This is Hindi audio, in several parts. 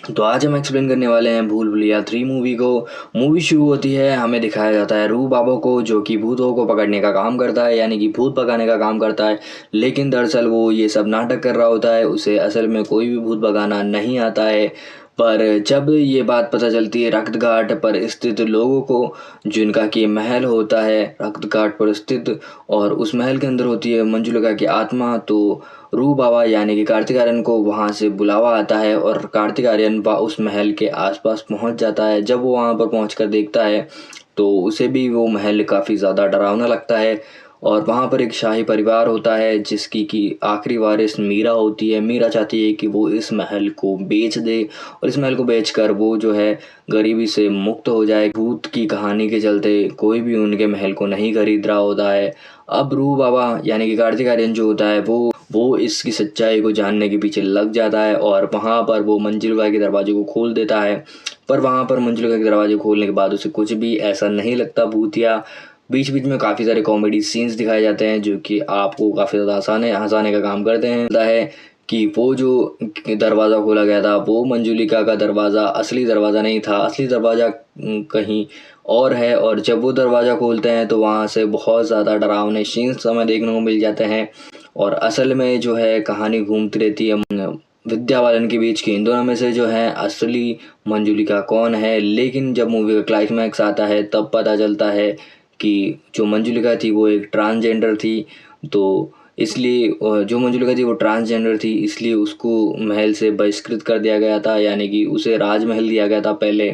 तो आज हम एक्सप्लेन करने वाले हैं भूल भुलैया 3 मूवी को। मूवी शुरू होती है, हमें दिखाया जाता है रूह बाबा को जो कि भूतों को पकड़ने का काम करता है, यानी कि भूत भगाने का काम करता है। लेकिन दरअसल वो ये सब नाटक कर रहा होता है, उसे असल में कोई भी भूत भगाना नहीं आता है। पर जब ये बात पता चलती है रक्त घाट पर स्थित लोगों को, जिनका कि महल होता है रक्त घाट पर स्थित, और उस महल के अंदर होती है मंजुलिका की आत्मा, तो रूह बाबा यानी कि कार्तिक आर्यन को वहाँ से बुलावा आता है और कार्तिक आर्यन उस महल के आसपास पहुँच जाता है। जब वो वहाँ पर पहुँचकर देखता है तो उसे भी वो महल काफ़ी ज़्यादा डरावना लगता है। और वहाँ पर एक शाही परिवार होता है जिसकी कि आखिरी वारिस मीरा होती है। मीरा चाहती है कि वो इस महल को बेच दे और इस महल को बेचकर वो जो है गरीबी से मुक्त हो जाए। भूत की कहानी के चलते कोई भी उनके महल को नहीं खरीद रहा होता है। अब रूह बाबा यानी कि कार्तिक आर्यन जो होता है वो इसकी सच्चाई को जानने के पीछे लग जाता है और वहाँ पर वो मंजुलिका के दरवाजे को खोल देता है। पर वहाँ पर मंजुलिका के दरवाजे खोलने के बाद उसे कुछ भी ऐसा नहीं लगता भूतिया। बीच बीच में काफ़ी सारे कॉमेडी सीन्स दिखाए जाते हैं जो कि आपको काफ़ी ज़्यादा हंसाने का काम करते हैं। होता है कि वो जो दरवाज़ा खोला गया था वो मंजुलिका का दरवाज़ा असली दरवाज़ा नहीं था, असली दरवाज़ा कहीं और है। और जब वो दरवाज़ा खोलते हैं तो वहाँ से बहुत ज़्यादा डरावने सीन्स हमें देखने को मिल जाते हैं। और असल में जो है कहानी घूमती रहती है विद्या बालन के बीच की, इन दोनों में से जो है असली मंजुलिका कौन है। लेकिन जब मूवी का क्लाइमैक्स आता है तब पता चलता है कि जो मंजुलिका थी वो एक ट्रांसजेंडर थी। तो इसलिए जो मंजुलिका थी वो ट्रांसजेंडर थी, इसलिए उसको महल से बहिष्कृत कर दिया गया था, यानी कि उसे राजमहल दिया गया था पहले।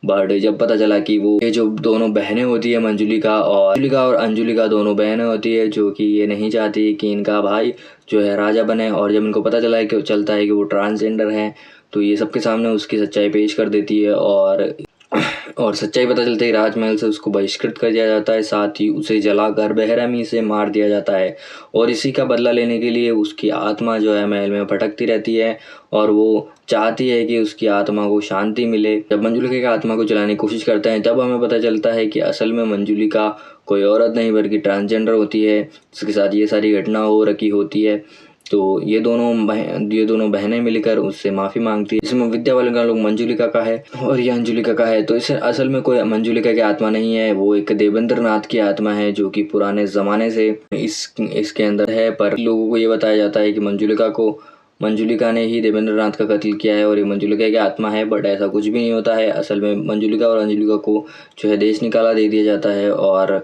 बट जब पता चला कि वो ये जो दोनों बहनें होती है मंजुलिका और अंजुलिका दोनों बहनें होती है जो कि ये नहीं चाहती कि इनका भाई जो है राजा बने। और जब इनको पता चलता है कि वो ट्रांसजेंडर हैं तो ये सबके सामने उसकी सच्चाई पेश कर देती है। और सच्चाई पता चलते ही राजमहल से उसको बहिष्कृत कर दिया जाता है, साथ ही उसे जलाकर बेरहमी से मार दिया जाता है। और इसी का बदला लेने के लिए उसकी आत्मा जो है महल में भटकती रहती है और वो चाहती है कि उसकी आत्मा को शांति मिले। जब मंजुलिका की आत्मा को जलाने की कोशिश करते हैं तब हमें पता चलता है कि असल में मंजुलिका कोई औरत नहीं बल्कि ट्रांसजेंडर होती है, जिसके साथ ये सारी घटना हो रखी होती है। तो ये दोनों बहनें मिलकर उससे माफ़ी मांगती है। इसमें विद्या बालन का लोग मंजुलिका का है और ये अंजुलिका का है। तो इसे असल में कोई मंजुलिका की आत्मा नहीं है, वो एक देवेंद्र नाथ की आत्मा है जो कि पुराने ज़माने से इसके अंदर है। पर लोगों को ये बताया जाता है कि मंजुलिका ने ही देवेंद्र नाथ का कत्ल किया है और ये मंजुलिका की आत्मा है। बट ऐसा कुछ भी नहीं होता है। असल में मंजुलिका और अंजुलिका को जो है देश निकाला दे दिया जाता है और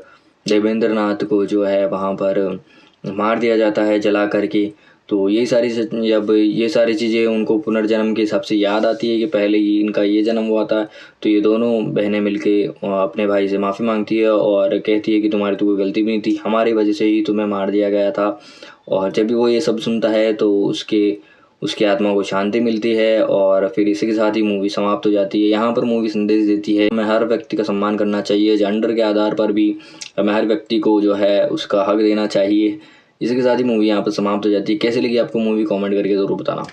देवेंद्र नाथ को जो है वहाँ पर मार दिया जाता है जला करके। तो जब ये सारी चीज़ें उनको पुनर्जन्म के हिसाब से याद आती है कि पहले ही इनका ये जन्म हुआ था, तो ये दोनों बहनें मिलके अपने भाई से माफ़ी मांगती है और कहती है कि तुम्हारी तो कोई गलती भी नहीं थी, हमारी वजह से ही तुम्हें मार दिया गया था। और जब भी वो ये सब सुनता है तो उसकी आत्मा को शांति मिलती है और फिर इसी के साथ ही मूवी समाप्त हो जाती है। यहाँ पर मूवी संदेश देती है हमें हर व्यक्ति का सम्मान करना चाहिए, जेंडर के आधार पर भी हमें हर व्यक्ति को जो है उसका हक देना चाहिए। इसी के साथ ही मूवी यहाँ पर समाप्त हो जाती है। कैसे लगी आपको मूवी, कमेंट करके ज़रूर बताना।